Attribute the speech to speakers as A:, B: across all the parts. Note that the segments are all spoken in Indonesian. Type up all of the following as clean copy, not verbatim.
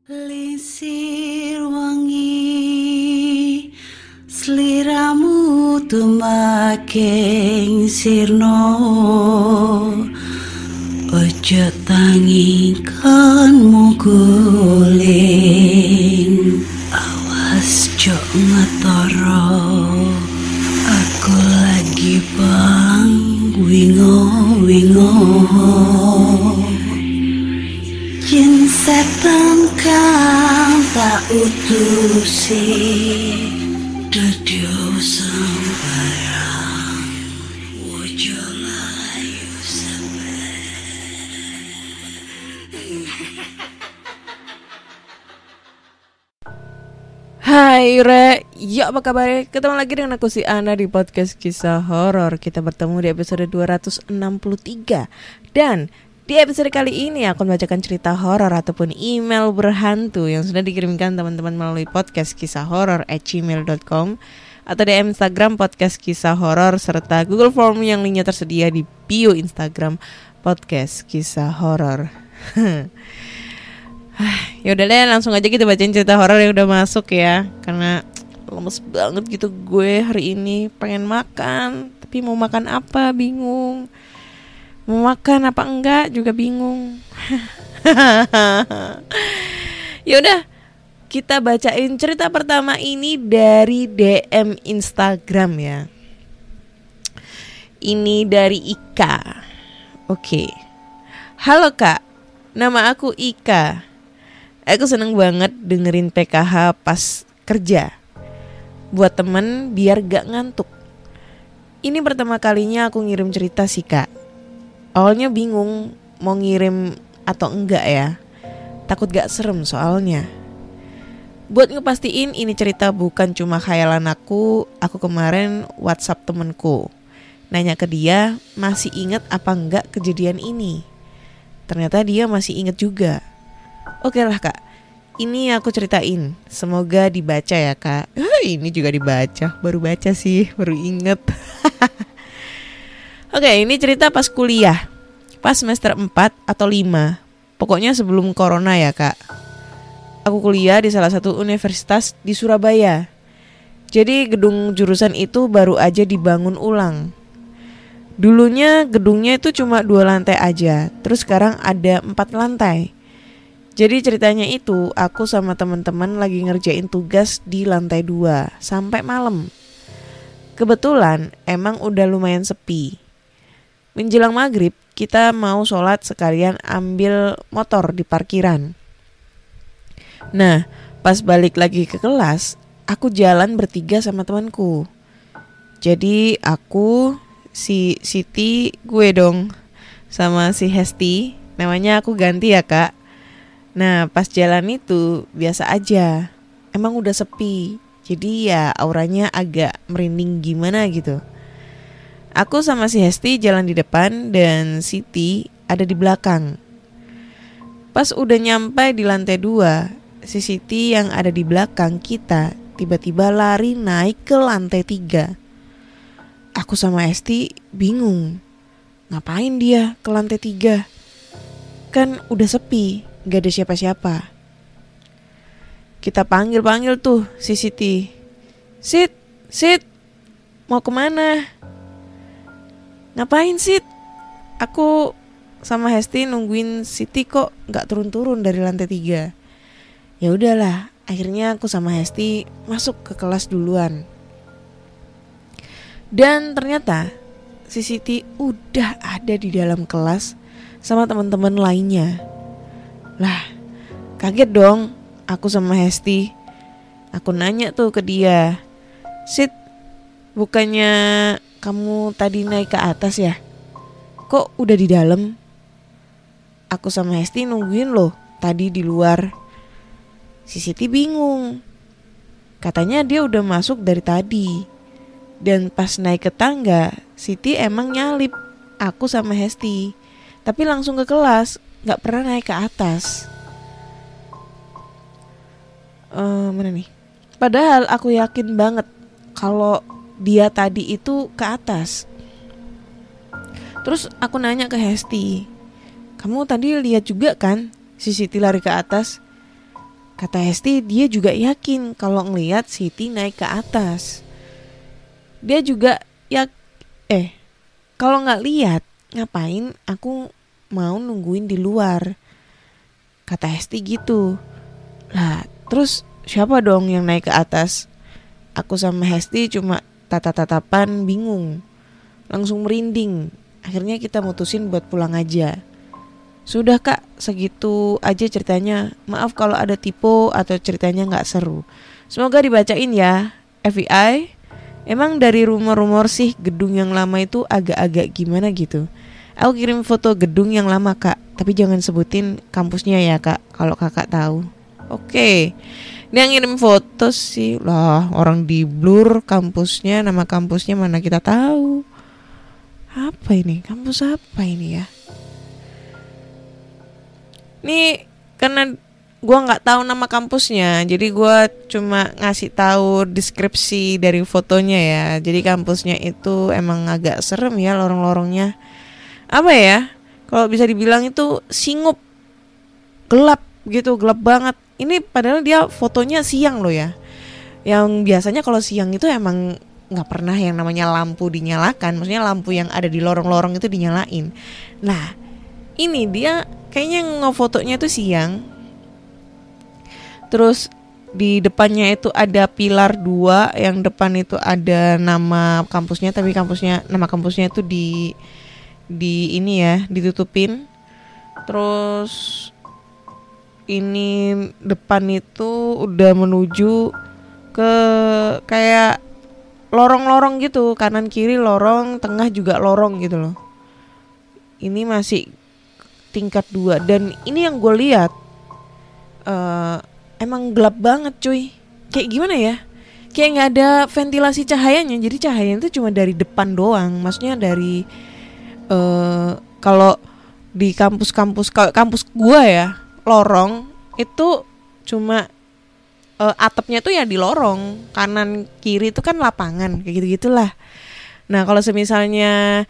A: Lisir wangi sliramu tumaking sirno, ojo tangi kanmu guling, awas jo ngetoro, aku lagi bang wingo jin setan kang tak utusi dadyo sembarang wojo layu sampai.
B: Hai Re, ya apa kabar? Ketemu lagi dengan aku si Ana di podcast kisah horor. Kita bertemu di episode 263. Dan di episode kali ini aku membacakan cerita horor ataupun email berhantu yang sudah dikirimkan teman-teman melalui podcast kisah horor@gmail.com atau DM Instagram podcast kisah horor serta Google Form yang linknya tersedia di bio Instagram podcast kisah horor. Yaudah deh, langsung aja kita bacain cerita horor yang udah masuk ya. Karena lemes banget gitu gue hari ini, pengen makan tapi mau makan apa bingung. Mau makan apa enggak juga bingung. Yaudah, kita bacain cerita pertama ini dari DM Instagram ya. Ini dari Ika. Oke. Halo Kak, nama aku Ika. Aku seneng banget dengerin PKH pas kerja. Buat temen biar gak ngantuk. Ini pertama kalinya aku ngirim cerita sih Kak. Awalnya bingung mau ngirim atau enggak ya. Takut gak serem soalnya. Buat ngepastiin ini cerita bukan cuma khayalan aku kemarin WhatsApp temenku. Nanya ke dia masih inget apa enggak kejadian ini. Ternyata dia masih inget juga. Oke lah Kak, ini aku ceritain. Semoga dibaca ya Kak. Ini juga dibaca, baru baca sih, baru inget. Oke, ini cerita pas kuliah. Pas semester 4 atau 5. Pokoknya sebelum corona ya Kak. Aku kuliah di salah satu universitas di Surabaya. Jadi gedung jurusan itu baru aja dibangun ulang. Dulunya gedungnya itu cuma 2 lantai aja. Terus sekarang ada 4 lantai. Jadi ceritanya itu aku sama teman-teman lagi ngerjain tugas di lantai 2 sampai malam. Kebetulan emang udah lumayan sepi. Menjelang maghrib kita mau sholat sekalian ambil motor di parkiran. Nah pas balik lagi ke kelas aku jalan bertiga sama temanku. Jadi aku, si Siti, gue dong, sama si Hesti. Namanya aku ganti ya Kak. Nah pas jalan itu biasa aja. Emang udah sepi. Jadi ya auranya agak merinding gimana gitu. Aku sama si Hesti jalan di depan dan Siti ada di belakang. Pas udah nyampe di lantai 2, si Siti yang ada di belakang kita tiba-tiba lari naik ke lantai 3. Aku sama Hesti bingung. Ngapain dia ke lantai 3? Kan udah sepi, gak ada siapa-siapa. Kita panggil-panggil tuh si Siti. Sit, mau kemana? Ngapain Sit? Aku sama Hesti nungguin Siti kok gak turun-turun dari lantai 3. Ya udahlah, akhirnya aku sama Hesti masuk ke kelas duluan. Dan ternyata si Siti udah ada di dalam kelas sama teman-teman lainnya. Lah, kaget dong aku sama Hesti. Aku nanya tuh ke dia, Sit, bukannya kamu tadi naik ke atas ya? Kok udah di dalam? Aku sama Hesti nungguin loh tadi di luar. Si Siti bingung. Katanya dia udah masuk dari tadi. Dan pas naik ke tangga, Siti emang nyalip aku sama Hesti. Tapi langsung ke kelas, gak pernah naik ke atas. Mana nih? Padahal aku yakin banget kalau dia tadi itu ke atas. Terus aku nanya ke Hesti, kamu tadi lihat juga kan si Siti lari ke atas? Kata Hesti dia juga yakin kalau ngelihat Siti naik ke atas. Dia juga kalau nggak lihat ngapain aku mau nungguin di luar. Kata Hesti gitu. Lah terus siapa dong yang naik ke atas? Aku sama Hesti cuma tatap-tatapan bingung. Langsung merinding. Akhirnya kita mutusin buat pulang aja. Sudah kak, segitu aja ceritanya. Maaf kalau ada typo atau ceritanya gak seru. Semoga dibacain ya. FBI, emang dari rumor-rumor sih gedung yang lama itu agak-agak gimana gitu. Aku kirim foto gedung yang lama kak, tapi jangan sebutin kampusnya ya kak, kalau kakak tahu. Oke. Dia ngirim foto sih. Lah orang di blur kampusnya, nama kampusnya mana kita tahu. Apa ini? Kampus apa ini ya? Nih karena gue nggak tahu nama kampusnya, jadi gue cuma ngasih tahu deskripsi dari fotonya ya. Jadi kampusnya itu emang agak serem ya, lorong-lorongnya. Apa ya? Kalau bisa dibilang itu singup, gelap gitu, gelap banget. Ini padahal dia fotonya siang loh ya. Yang biasanya kalau siang itu emang nggak pernah yang namanya lampu dinyalakan. Maksudnya lampu yang ada di lorong-lorong itu dinyalain. Nah ini dia kayaknya ngefotonya itu siang. Terus di depannya itu ada pilar 2, yang depan itu ada nama kampusnya, tapi nama kampusnya itu di ini ya, ditutupin. Terus ini depan itu udah menuju ke kayak lorong-lorong gitu, kanan kiri lorong, tengah juga lorong gitu loh. Ini masih tingkat 2 dan ini yang gue lihat emang gelap banget cuy. Kayak gimana ya? Kayak nggak ada ventilasi cahayanya. Jadi cahayanya itu cuma dari depan doang. Maksudnya dari kalau di kampus-kampus kampus gue ya, lorong itu cuma atapnya tuh ya di lorong, kanan kiri itu kan lapangan kayak gitu-gitulah. Nah kalau semisalnya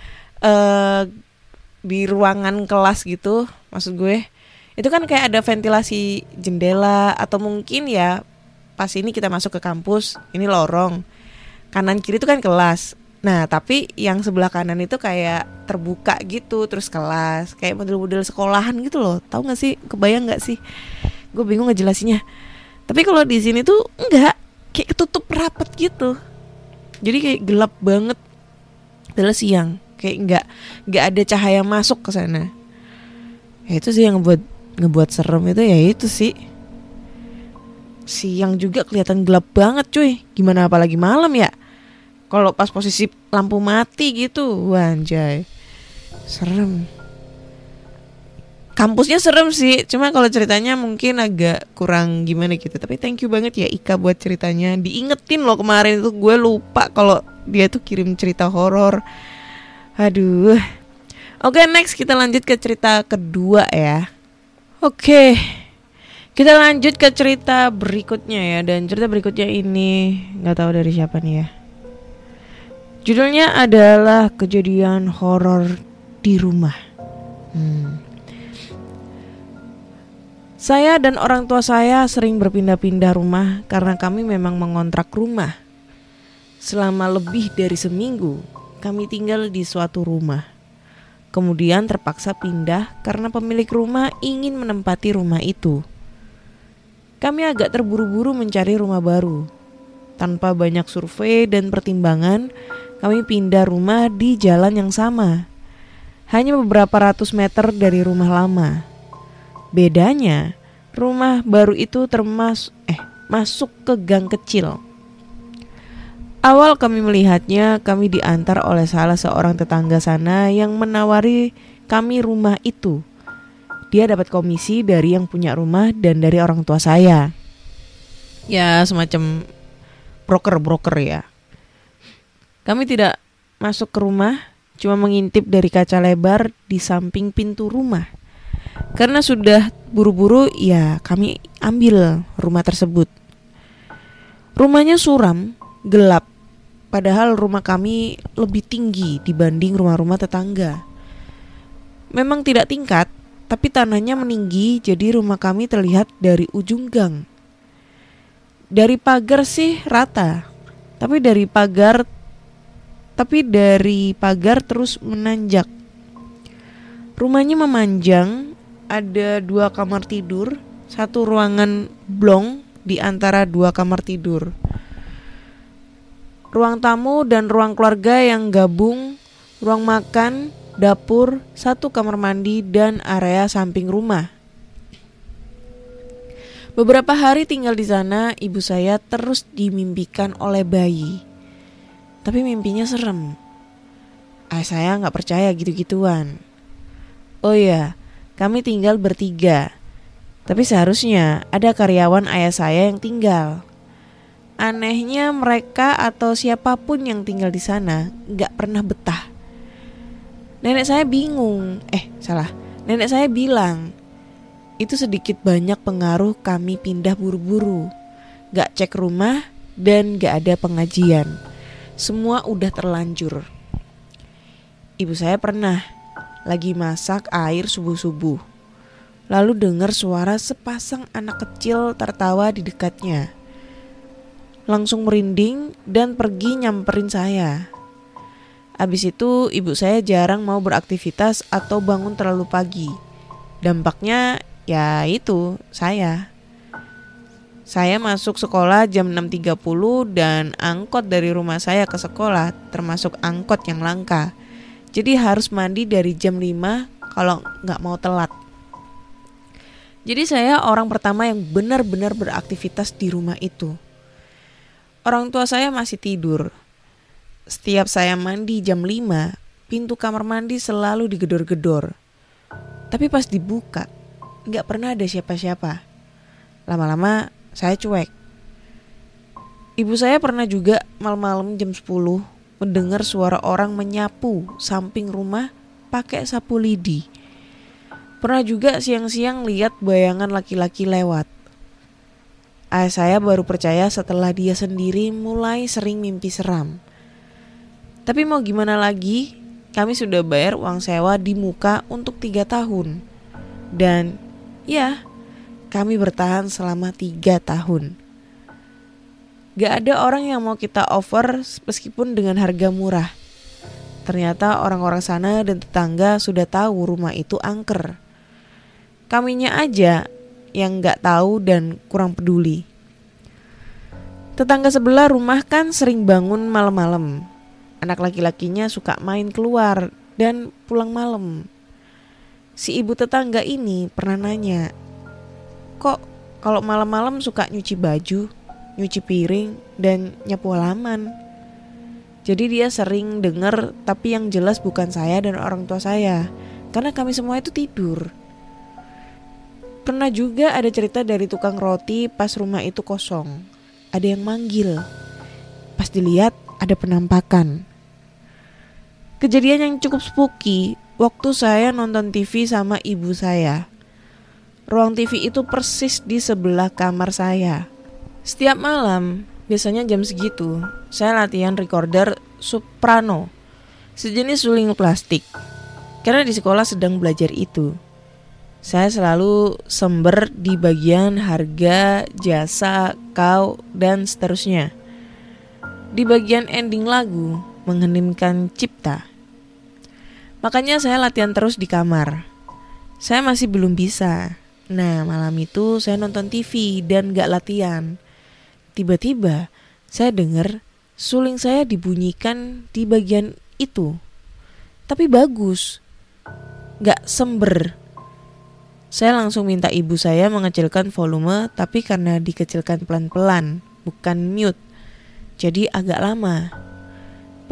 B: di ruangan kelas gitu, maksud gue itu kan kayak ada ventilasi jendela, atau mungkin ya pas ini kita masuk ke kampus, ini lorong, kanan kiri itu kan kelas. Nah tapi yang sebelah kanan itu kayak terbuka gitu, terus kelas, kayak model-model sekolahan gitu loh. Tahu nggak sih? Kebayang nggak sih? Gue bingung ngejelasinnya. Tapi kalau di sini tuh enggak, kayak ketutup rapat gitu. Jadi kayak gelap banget. Padahal siang, kayak enggak ada cahaya masuk ke sana. Ya itu sih yang ngebuat serem itu, ya itu sih. Siang juga kelihatan gelap banget cuy. Gimana apalagi malam ya? Kalau pas posisi lampu mati gitu, anjay. Serem. Kampusnya serem sih, cuma kalau ceritanya mungkin agak kurang gimana gitu. Tapi thank you banget ya Ika buat ceritanya. Diingetin loh kemarin itu, gue lupa kalau dia tuh kirim cerita horor. Aduh. Oke, next kita lanjut ke cerita kedua ya. Oke, kita lanjut ke cerita berikutnya ya. Dan cerita berikutnya ini gak tahu dari siapa nih ya. Judulnya adalah Kejadian Horor di Rumah. Saya dan orang tua saya sering berpindah-pindah rumah karena kami memang mengontrak rumah. Selama lebih dari seminggu, kami tinggal di suatu rumah. Kemudian terpaksa pindah karena pemilik rumah ingin menempati rumah itu. Kami agak terburu-buru mencari rumah baru. Tanpa banyak survei dan pertimbangan, kami pindah rumah di jalan yang sama. Hanya beberapa ratus meter dari rumah lama. Bedanya, rumah baru itu masuk ke gang kecil. Awal kami melihatnya, kami diantar oleh salah seorang tetangga sana yang menawari kami rumah itu. Dia dapat komisi dari yang punya rumah dan dari orang tua saya. Ya, semacam broker ya. Kami tidak masuk ke rumah, cuma mengintip dari kaca lebar di samping pintu rumah. Karena sudah buru-buru, ya kami ambil rumah tersebut. Rumahnya suram, gelap. Padahal rumah kami lebih tinggi dibanding rumah-rumah tetangga. Memang tidak tingkat, tapi tanahnya meninggi, jadi rumah kami terlihat dari ujung gang. Dari pagar sih rata, tapi dari pagar terus menanjak. Rumahnya memanjang, ada 2 kamar tidur, 1 ruangan blong di antara 2 kamar tidur. Ruang tamu dan ruang keluarga yang gabung, ruang makan, dapur, 1 kamar mandi dan area samping rumah. Beberapa hari tinggal di sana, ibu saya terus dimimpikan oleh bayi. Tapi mimpinya serem. Ayah saya gak percaya gitu-gituan. Oh iya, kami tinggal bertiga. Tapi seharusnya ada karyawan ayah saya yang tinggal. Anehnya mereka atau siapapun yang tinggal di sana gak pernah betah. Nenek saya bilang itu sedikit banyak pengaruh kami pindah buru-buru. Gak cek rumah dan gak ada pengajian. Semua udah terlanjur. Ibu saya pernah lagi masak air subuh-subuh, lalu dengar suara sepasang anak kecil tertawa di dekatnya. Langsung merinding dan pergi nyamperin saya. Abis itu ibu saya jarang mau beraktivitas atau bangun terlalu pagi. Dampaknya ya itu saya masuk sekolah jam 6.30 dan angkot dari rumah saya ke sekolah termasuk angkot yang langka. Jadi harus mandi dari jam 5 kalau gak mau telat. Jadi saya orang pertama yang benar-benar beraktivitas di rumah itu. Orang tua saya masih tidur. Setiap saya mandi jam 5, pintu kamar mandi selalu digedor-gedor. Tapi pas dibuka, gak pernah ada siapa-siapa. Lama-lama saya cuek. Ibu saya pernah juga malam-malam jam 10 mendengar suara orang menyapu samping rumah pakai sapu lidi. Pernah juga siang-siang lihat bayangan laki-laki lewat. Ayah saya baru percaya setelah dia sendiri mulai sering mimpi seram. Tapi mau gimana lagi, kami sudah bayar uang sewa di muka untuk 3 tahun. Dan ya, kami bertahan selama 3 tahun. Gak ada orang yang mau kita offer meskipun dengan harga murah. Ternyata orang-orang sana dan tetangga sudah tahu rumah itu angker. Kaminya aja yang gak tahu dan kurang peduli. Tetangga sebelah rumah kan sering bangun malam-malam. Anak laki-lakinya suka main keluar dan pulang malam. Si ibu tetangga ini pernah nanya, kok kalau malam-malam suka nyuci baju, nyuci piring, dan nyapu halaman? Jadi dia sering dengar, tapi yang jelas bukan saya dan orang tua saya, karena kami semua itu tidur. Pernah juga ada cerita dari tukang roti pas rumah itu kosong. Ada yang manggil. Pas dilihat ada penampakan. Kejadian yang cukup spooky waktu saya nonton TV sama ibu saya. Ruang TV itu persis di sebelah kamar saya. Setiap malam, biasanya jam segitu, saya latihan recorder soprano, sejenis suling plastik. Karena di sekolah sedang belajar itu. Saya selalu sember di bagian harga, jasa, kau, dan seterusnya. Di bagian ending lagu, mengheningkan cipta. Makanya saya latihan terus di kamar. Saya masih belum bisa. Nah, malam itu saya nonton TV dan gak latihan. Tiba-tiba saya dengar suling saya dibunyikan di bagian itu. Tapi bagus. Gak sember. Saya langsung minta ibu saya mengecilkan volume, tapi karena dikecilkan pelan-pelan, bukan mute, jadi agak lama.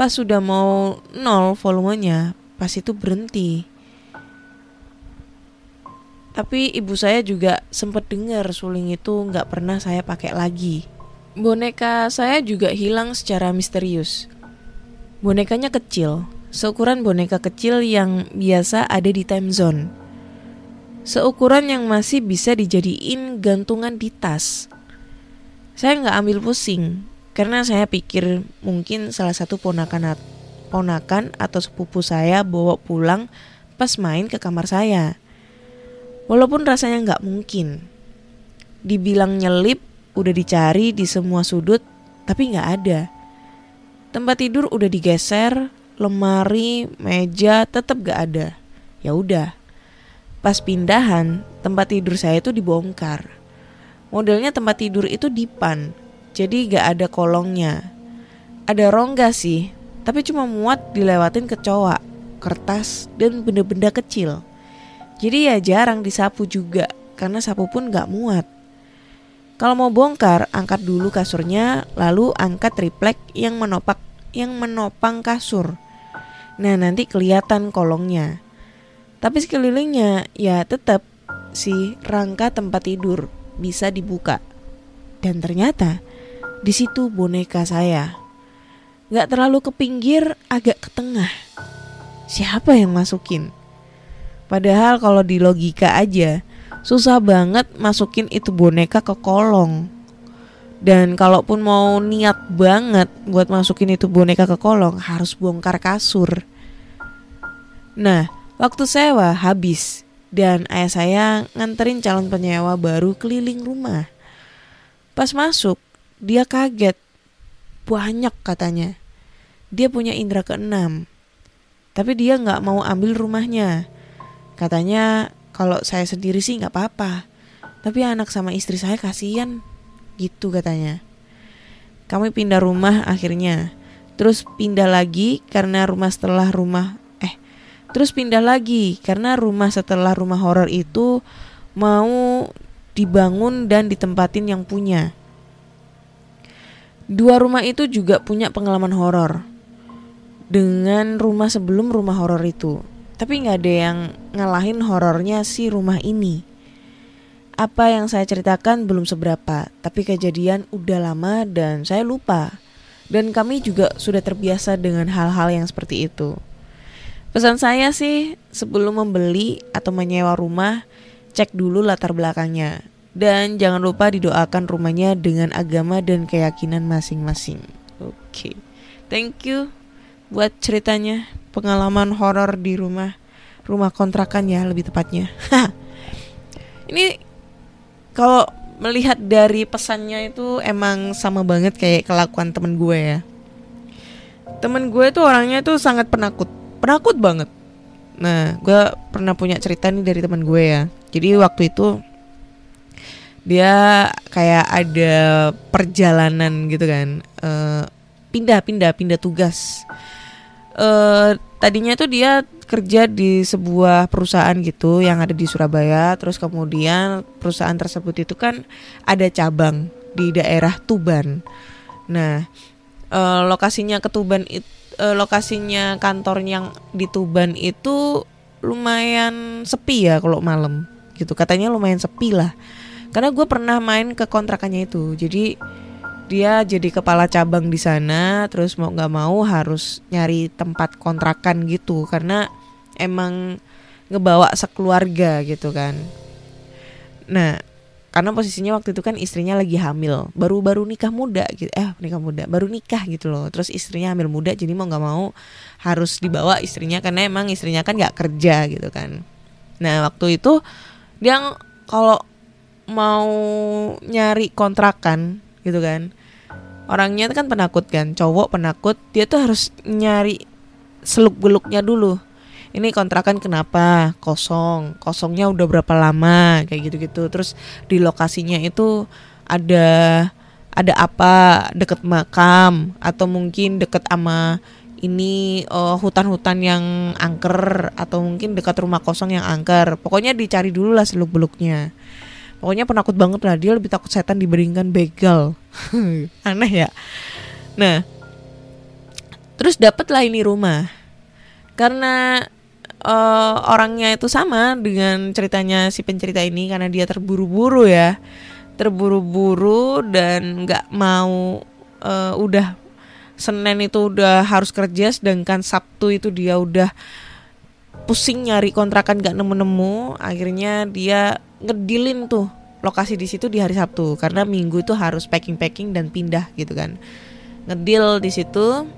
B: Pas sudah mau 0 volumenya, pas itu berhenti. Tapi ibu saya juga sempat dengar suling itu gak pernah saya pakai lagi. Boneka saya juga hilang secara misterius. Bonekanya kecil, seukuran boneka kecil yang biasa ada di time zone. Seukuran yang masih bisa dijadiin gantungan di tas. Saya gak ambil pusing, karena saya pikir mungkin salah satu ponakan atau sepupu saya bawa pulang pas main ke kamar saya. Walaupun rasanya gak mungkin. Dibilang nyelip, udah dicari di semua sudut, tapi nggak ada. Tempat tidur udah digeser, lemari, meja, tetap nggak ada. Ya udah, pas pindahan tempat tidur saya itu dibongkar. Modelnya tempat tidur itu dipan, jadi nggak ada kolongnya. Ada rongga sih, tapi cuma muat dilewatin kecoa, kertas, dan benda-benda kecil. Jadi ya jarang disapu juga, karena sapu pun gak muat. Kalau mau bongkar, angkat dulu kasurnya, lalu angkat triplek yang menopang kasur. Nah, nanti kelihatan kolongnya. Tapi sekelilingnya ya tetap si rangka tempat tidur bisa dibuka. Dan ternyata di situ boneka saya. Gak terlalu ke pinggir, agak ke tengah. Siapa yang masukin? Padahal kalau di logika aja susah banget masukin itu boneka ke kolong. Dan kalaupun mau niat banget buat masukin itu boneka ke kolong, harus bongkar kasur. Nah, waktu sewa habis dan ayah saya nganterin calon penyewa baru keliling rumah. Pas masuk, dia kaget. Banyak katanya. Dia punya indera keenam. Tapi dia gak mau ambil rumahnya. Katanya kalau saya sendiri sih gak apa-apa, tapi anak sama istri saya kasihan, gitu katanya. Kami pindah rumah akhirnya. Terus pindah lagi karena rumah setelah rumah horor itu mau dibangun dan ditempatin yang punya. 2 rumah itu juga punya pengalaman horor dengan rumah sebelum rumah horor itu. Tapi gak ada yang ngalahin horornya si rumah ini. Apa yang saya ceritakan belum seberapa, tapi kejadian udah lama dan saya lupa. Dan kami juga sudah terbiasa dengan hal-hal yang seperti itu. Pesan saya sih, sebelum membeli atau menyewa rumah, cek dulu latar belakangnya. Dan jangan lupa didoakan rumahnya dengan agama dan keyakinan masing-masing. Oke. Thank you buat ceritanya. Pengalaman horor di rumah kontrakan ya lebih tepatnya. Ini kalau melihat dari pesannya itu emang sama banget kayak kelakuan temen gue ya. Temen gue tuh orangnya tuh sangat penakut banget. Nah, gue pernah punya cerita nih dari temen gue ya. Jadi waktu itu dia kayak ada perjalanan gitu kan, pindah tugas. Tadinya tuh dia kerja di sebuah perusahaan gitu yang ada di Surabaya. Terus kemudian perusahaan tersebut itu kan ada cabang di daerah Tuban. Nah, lokasinya kantor yang di Tuban itu lumayan sepi ya kalau malam gitu. Katanya lumayan sepi lah. Karena gue pernah main ke kontrakannya itu. Jadi dia jadi kepala cabang di sana, terus mau nggak mau harus nyari tempat kontrakan gitu karena emang ngebawa sekeluarga gitu kan. Nah, karena posisinya waktu itu kan istrinya lagi hamil, baru nikah muda gitu, baru nikah gitu loh. Terus istrinya hamil muda, jadi mau nggak mau harus dibawa istrinya karena emang istrinya kan nggak kerja gitu kan. Nah, waktu itu dia kalau mau nyari kontrakan gitu kan, orangnya kan penakut kan, cowok penakut, dia tuh harus nyari seluk-beluknya dulu. Ini kontrakan kenapa kosongnya udah berapa lama kayak gitu-gitu. Terus di lokasinya itu ada apa, deket makam atau mungkin deket sama ini hutan-hutan yang angker atau mungkin dekat rumah kosong yang angker. Pokoknya dicari dulu lah seluk-beluknya. Pokoknya penakut banget lah, dia lebih takut setan dibandingkan begal. Aneh ya. Nah, terus dapatlah ini rumah. Karena orangnya itu sama dengan ceritanya si pencerita ini, karena dia terburu-buru dan nggak mau, udah Senin itu udah harus kerja, sedangkan Sabtu itu dia udah pusing nyari kontrakan gak nemu-nemu. Akhirnya dia ngedilin tuh lokasi di situ di hari Sabtu karena Minggu itu harus packing dan pindah gitu kan. Ngedil di situ,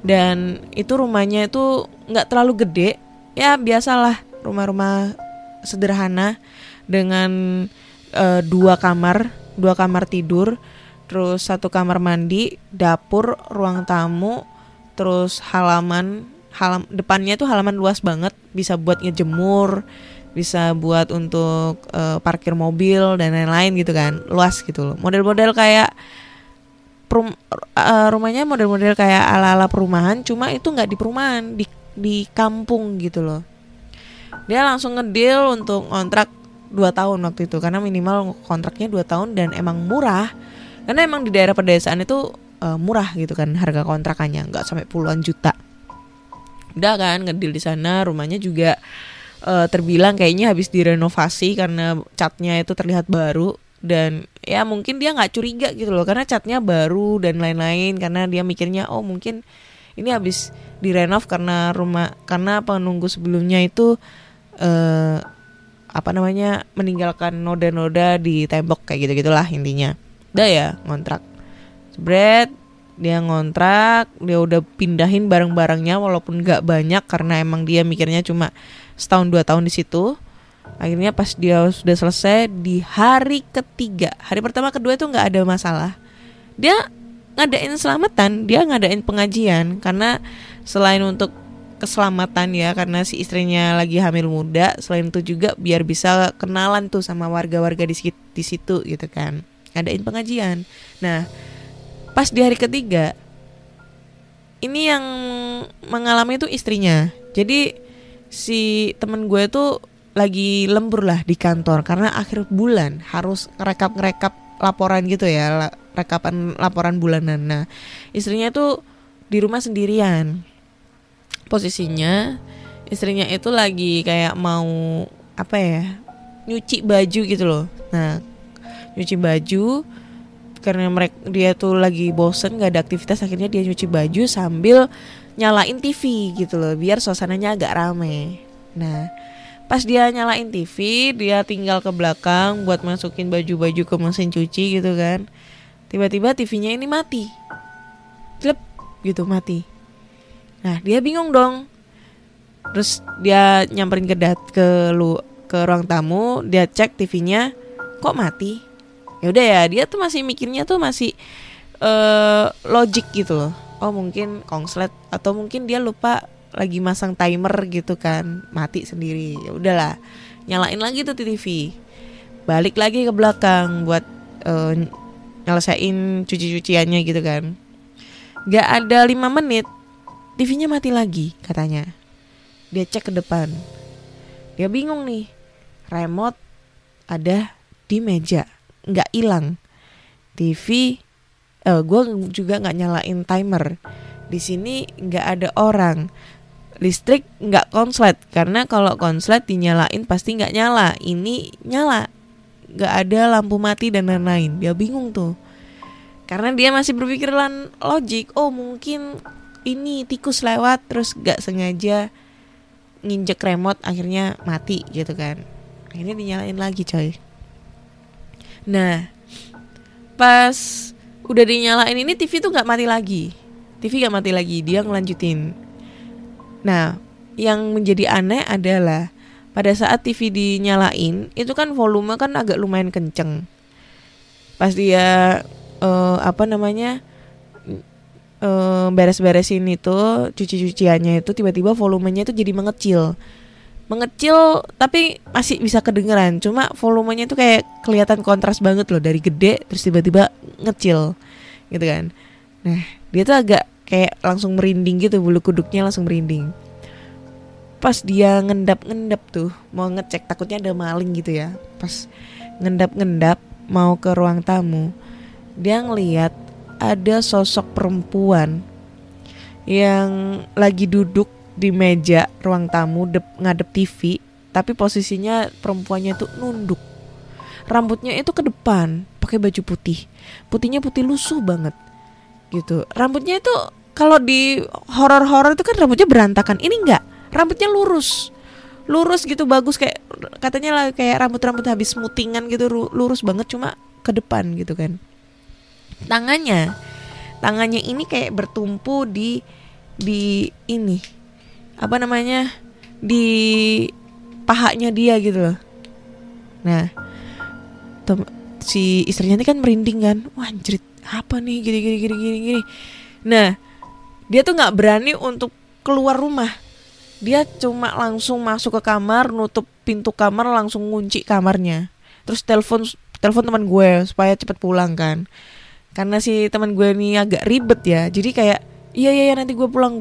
B: dan itu rumahnya itu nggak terlalu gede ya, biasalah rumah-rumah sederhana dengan 2 kamar 2 kamar tidur, terus 1 kamar mandi, dapur, ruang tamu, terus depannya tuh halaman luas banget, bisa buat ngejemur, bisa buat untuk parkir mobil dan lain-lain gitu kan, luas gitu loh. Model-model kayak rumahnya model-model kayak ala-ala perumahan, cuma itu nggak di perumahan, di kampung gitu loh. Dia langsung ngedeal untuk kontrak 2 tahun waktu itu, karena minimal kontraknya 2 tahun dan emang murah. Karena emang di daerah pedesaan itu murah gitu kan harga kontrakannya, nggak sampai puluhan juta. Udah kan ngedeal di sana, rumahnya juga terbilang kayaknya habis direnovasi karena catnya itu terlihat baru. Dan ya mungkin dia nggak curiga gitu loh, karena catnya baru dan lain-lain, karena dia mikirnya oh mungkin ini habis direnov karena penunggu sebelumnya itu meninggalkan noda-noda di tembok kayak gitu-gitulah intinya. Udah ya ngontrak, jebret, dia ngontrak, dia udah pindahin barang-barangnya walaupun nggak banyak karena emang dia mikirnya cuma setahun 2 tahun di situ. Akhirnya pas dia sudah selesai di hari ketiga, hari pertama kedua itu nggak ada masalah. Dia ngadain selamatan, dia ngadain pengajian karena selain untuk keselamatan ya, karena si istrinya lagi hamil muda, selain itu juga biar bisa kenalan tuh sama warga-warga di situ gitu kan. Ngadain pengajian. Nah, pas di hari ketiga ini yang mengalami itu istrinya. Jadi si temen gue tuh lagi lembur lah di kantor karena akhir bulan harus ngerekap laporan gitu ya, rekapan laporan bulanan. Nah, istrinya tuh di rumah sendirian. Posisinya istrinya itu lagi kayak mau nyuci baju gitu loh. Nah, nyuci baju karena dia tuh lagi bosen gak ada aktivitas, akhirnya dia nyuci baju sambil nyalain TV gitu loh biar suasananya agak rame. Nah, pas dia nyalain TV, dia tinggal ke belakang buat masukin baju-baju ke mesin cuci gitu kan. Tiba-tiba TV-nya ini mati. Klep gitu mati. Nah, dia bingung dong. Terus dia nyamperin ke ruang tamu, dia cek TV-nya kok mati. Ya udah ya, dia tuh masih mikirnya tuh masih logik gitu loh. Oh, mungkin konslet atau mungkin dia lupa lagi masang timer gitu kan, mati sendiri. Ya udahlah, nyalain lagi tuh TV, balik lagi ke belakang buat nyelesain cuci-cuciannya gitu kan. Gak ada 5 menit TV-nya mati lagi katanya. Dia cek ke depan, dia bingung nih, remote ada di meja, gak hilang. TV gue juga gak nyalain timer. Di sini gak ada orang. Listrik nggak konslet, karena kalau konslet dinyalain pasti nggak nyala. Ini nyala, nggak ada lampu mati dan lain-lain. Dia bingung tuh, karena dia masih berpikiran logik. Oh mungkin ini tikus lewat terus nggak sengaja nginjek remote akhirnya mati gitu kan. Akhirnya dinyalain lagi coy. Nah, pas udah dinyalain ini TV tuh nggak mati lagi. TV nggak mati lagi, dia ngelanjutin. Nah, yang menjadi aneh adalah pada saat TV dinyalain itu kan volume kan agak lumayan kenceng. Pas dia beres-beresin itu cuci-cuciannya itu, tiba-tiba volumenya itu jadi mengecil tapi masih bisa kedengeran. Cuma volumenya itu kayak kelihatan kontras banget loh, dari gede terus tiba-tiba ngecil gitu kan. Nah, dia tuh agak kayak langsung merinding gitu, bulu kuduknya langsung merinding. Pas dia ngendap-ngendap tuh mau ngecek, takutnya ada maling gitu ya. Pas ngendap-ngendap mau ke ruang tamu, dia ngeliat ada sosok perempuan yang lagi duduk di meja ruang tamu ngadep TV, tapi posisinya perempuannya tuh nunduk. Rambutnya itu ke depan, pakai baju putih. Putihnya putih lusuh banget gitu. Rambutnya itu kalau di horor-horor itu kan rambutnya berantakan. Ini enggak, rambutnya lurus gitu, bagus, kayak katanya lah kayak rambut habis mutingan gitu, lurus banget cuma ke depan gitu kan. Tangannya ini kayak bertumpu di ini di pahanya dia gitu loh. Nah, si istrinya ini kan merinding kan, wah anjrit apa nih gini. Nah dia tuh nggak berani untuk keluar rumah, dia cuma langsung masuk ke kamar, nutup pintu kamar, langsung ngunci kamarnya, terus telepon teman gue supaya cepet pulang kan, karena si teman gue ini agak ribet ya, jadi kayak iya nanti gue pulang,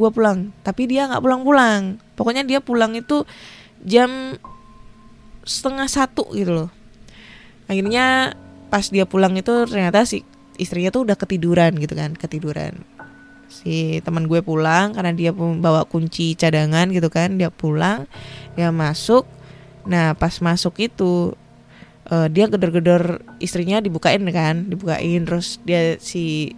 B: tapi dia nggak pulang, pokoknya dia pulang itu jam 12:30 gitu loh. Akhirnya pas dia pulang itu ternyata si istrinya tuh udah ketiduran gitu kan, si teman gue pulang karena dia bawa kunci cadangan gitu kan, dia pulang, dia masuk. Nah pas masuk itu dia gedor-gedor istrinya, dibukain, terus dia si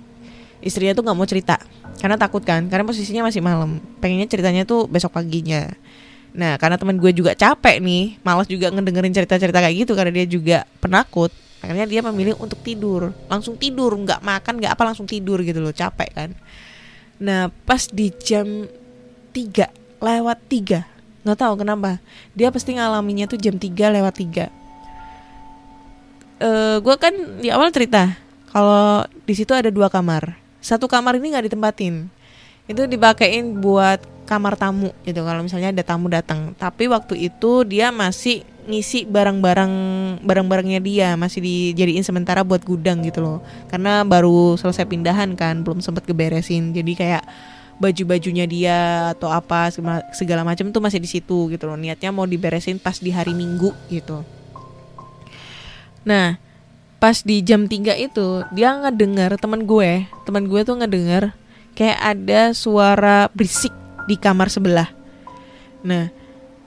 B: istrinya tuh nggak mau cerita karena takut kan, karena posisinya masih malam, pengennya ceritanya tuh besok paginya. Nah karena teman gue juga capek nih, malas juga ngedengerin cerita-cerita kayak gitu karena dia juga penakut. Akhirnya dia memilih untuk langsung tidur, nggak makan nggak apa, langsung tidur gitu loh, capek kan. Nah pas di jam 3:03, nggak tahu kenapa dia pasti ngalaminnya tuh jam 3:03. Gue kan di awal cerita kalau di situ ada 2 kamar, satu kamar ini nggak ditempatin, itu dipakein buat kamar tamu gitu kalau misalnya ada tamu datang. Tapi waktu itu dia masih ngisi barang-barangnya, dia masih dijadiin sementara buat gudang gitu loh, karena baru selesai pindahan kan, belum sempat keberesin. Jadi kayak baju-bajunya dia atau apa segala macam tuh masih di situ gitu loh, niatnya mau diberesin pas di hari Minggu gitu. Nah pas di jam 3 itu dia ngedengar, teman gue tuh ngedengar kayak ada suara berisik di kamar sebelah. Nah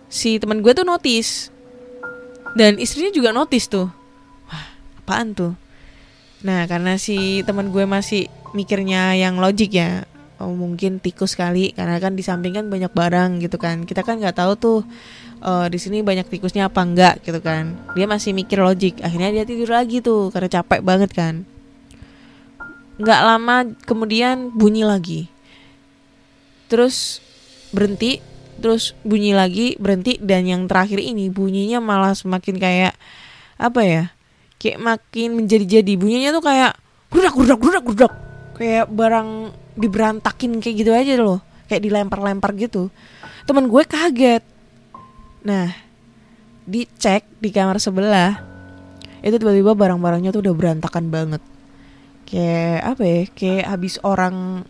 B: si teman gue tuh notice, dan istrinya juga notice tuh, wah apaan tuh. Nah karena si teman gue masih mikirnya yang logik ya, oh mungkin tikus kali, karena kan di samping kan banyak barang gitu kan, kita kan nggak tahu tuh di sini banyak tikusnya apa enggak gitu kan. Dia masih mikir logik, akhirnya dia tidur lagi tuh karena capek banget kan. Nggak lama kemudian bunyi lagi, terus berhenti, terus bunyi lagi, berhenti, dan yang terakhir ini bunyinya malah semakin kayak apa ya, kayak makin menjadi-jadi. Bunyinya tuh kayak grudak, kayak barang diberantakin kayak gitu aja loh, kayak dilempar-lempar gitu. Teman gue kaget. Nah dicek di kamar sebelah, itu tiba-tiba barang-barangnya tuh udah berantakan banget, kayak apa ya, kayak habis orang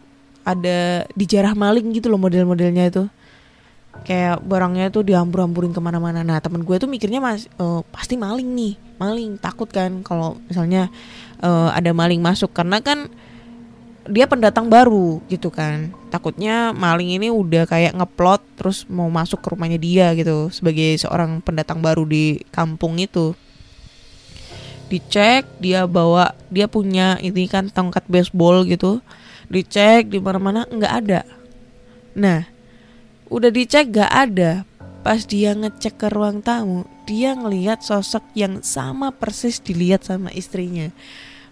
B: ada dijarah maling gitu loh, model-modelnya itu kayak barangnya tuh dihampur-hampurin kemana-mana. Nah temen gue tuh mikirnya pasti maling, takut kan kalau misalnya ada maling masuk, karena kan dia pendatang baru gitu kan, takutnya maling ini udah kayak ngeplot terus mau masuk ke rumahnya dia gitu sebagai seorang pendatang baru di kampung itu. Dicek, dia punya ini kan tongkat baseball gitu, dicek di mana-mana nggak ada. Nah udah dicek nggak ada, pas dia ngecek ke ruang tamu, dia ngelihat sosok yang sama persis dilihat sama istrinya.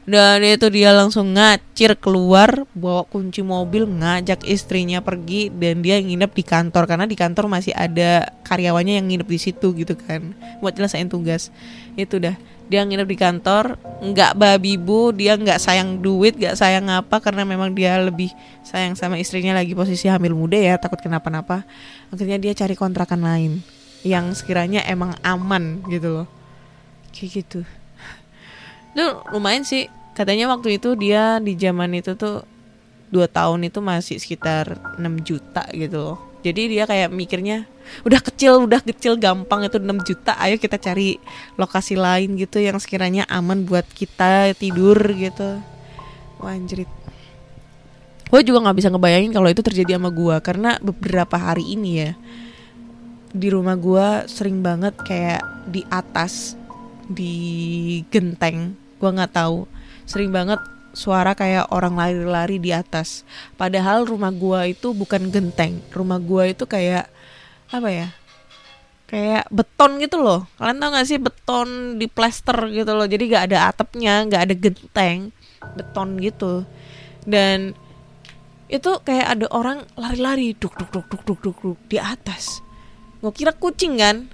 B: Dan itu dia langsung ngacir keluar, bawa kunci mobil, ngajak istrinya pergi, dan dia nginep di kantor karena di kantor masih ada karyawannya yang nginep di situ gitu kan, buat nyelesain tugas. Itu dah, dia nginep di kantor, nggak babi bu, dia nggak sayang duit, nggak sayang apa, karena memang dia lebih sayang sama istrinya, lagi posisi hamil muda ya, takut kenapa-napa. Akhirnya dia cari kontrakan lain yang sekiranya emang aman gitu loh, kayak gitu. Itu lumayan sih. Katanya waktu itu dia di zaman itu tuh 2 tahun itu masih sekitar 6 juta gitu loh. Jadi dia kayak mikirnya udah kecil gampang itu 6 juta, ayo kita cari lokasi lain gitu yang sekiranya aman buat kita tidur gitu. Wah anjrit. Gue juga gak bisa ngebayangin kalau itu terjadi sama gue, karena beberapa hari ini ya di rumah gue sering banget kayak di atas, di genteng, gue gak tahu, sering banget suara kayak orang lari-lari di atas. Padahal rumah gua itu bukan genteng, rumah gua itu kayak apa ya, kayak beton gitu loh. Kalian tau gak sih beton di plester gitu loh, jadi gak ada atapnya, gak ada genteng, beton gitu. Dan itu kayak ada orang lari-lari duk di atas. Gue kira kucing kan,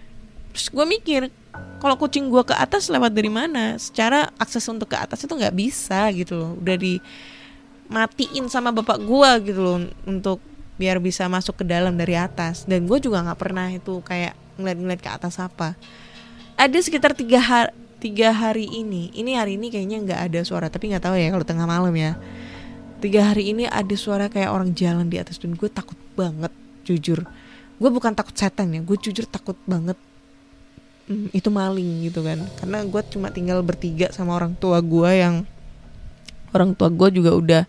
B: terus gue mikir Kalau kucing gue ke atas lewat dari mana? Secara akses untuk ke atas itu nggak bisa gitu loh. Udah dimatiin sama bapak gue gitu loh untuk biar bisa masuk ke dalam dari atas. Dan gue juga nggak pernah itu kayak ngeliat-ngeliat ke atas apa. Ada sekitar 3 hari ini. Ini hari ini kayaknya nggak ada suara, tapi nggak tahu ya kalau tengah malam ya. 3 hari ini ada suara kayak orang jalan di atas dan gue takut banget, jujur. Gue bukan takut setan ya, gue jujur takut banget. Itu maling gitu kan, karena gue cuma tinggal bertiga sama orang tua gue yang orang tua gue juga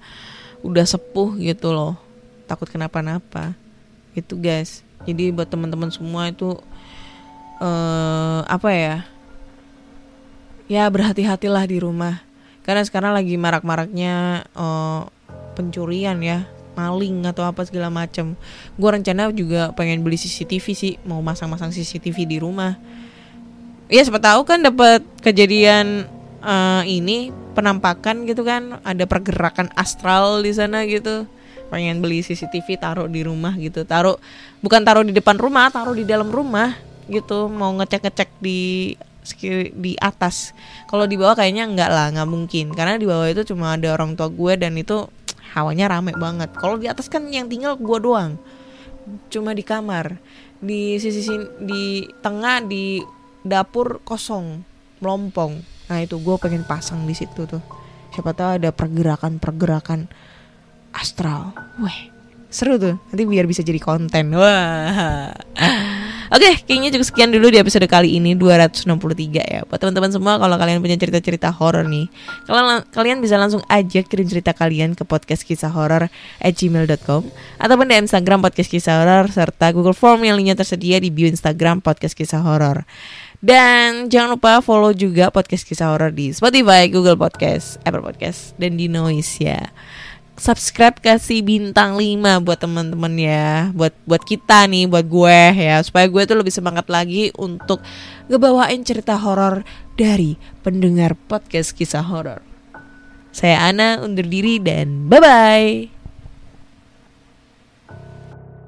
B: udah sepuh gitu loh, takut kenapa-napa itu guys. Jadi buat teman-teman semua itu apa ya berhati-hatilah di rumah, karena sekarang lagi marak-maraknya pencurian ya, maling atau apa segala macam. Gue rencana juga pengen beli CCTV sih, mau masang-masang CCTV di rumah. Ya siapa tahu kan dapat kejadian ini penampakan gitu kan, ada pergerakan astral di sana gitu. Pengen beli CCTV taruh di rumah gitu, bukan taruh di depan rumah, taruh di dalam rumah gitu. Mau ngecek di atas. Kalau di bawah kayaknya nggak mungkin, karena di bawah itu cuma ada orang tua gue dan itu hawanya rame banget. Kalau di atas kan yang tinggal gue doang, cuma di kamar, di sisi di tengah di dapur kosong, melompong. Nah itu gue pengen pasang di situ tuh. Siapa tahu ada pergerakan astral. Weh, seru tuh. Nanti biar bisa jadi konten. Wah. Oke, kayaknya cukup sekian dulu di episode kali ini 263 ya. Buat teman-teman semua, kalau kalian punya cerita-cerita horor nih, kalian bisa langsung aja kirim cerita kalian ke podcastkisahhoror@gmail.com ataupun di Instagram Podcast Kisah Horor serta Google Form yang linknya tersedia di bio Instagram Podcast Kisah Horor. Dan jangan lupa follow juga Podcast Kisah Horor di Spotify, Google Podcast, Apple Podcast, dan di Noise ya. Subscribe, kasih bintang 5 buat teman-teman ya, buat kita nih, buat gue ya, supaya gue tuh lebih semangat lagi untuk ngebawain cerita horor dari pendengar Podcast Kisah Horor. Saya Ana undur diri dan bye-bye.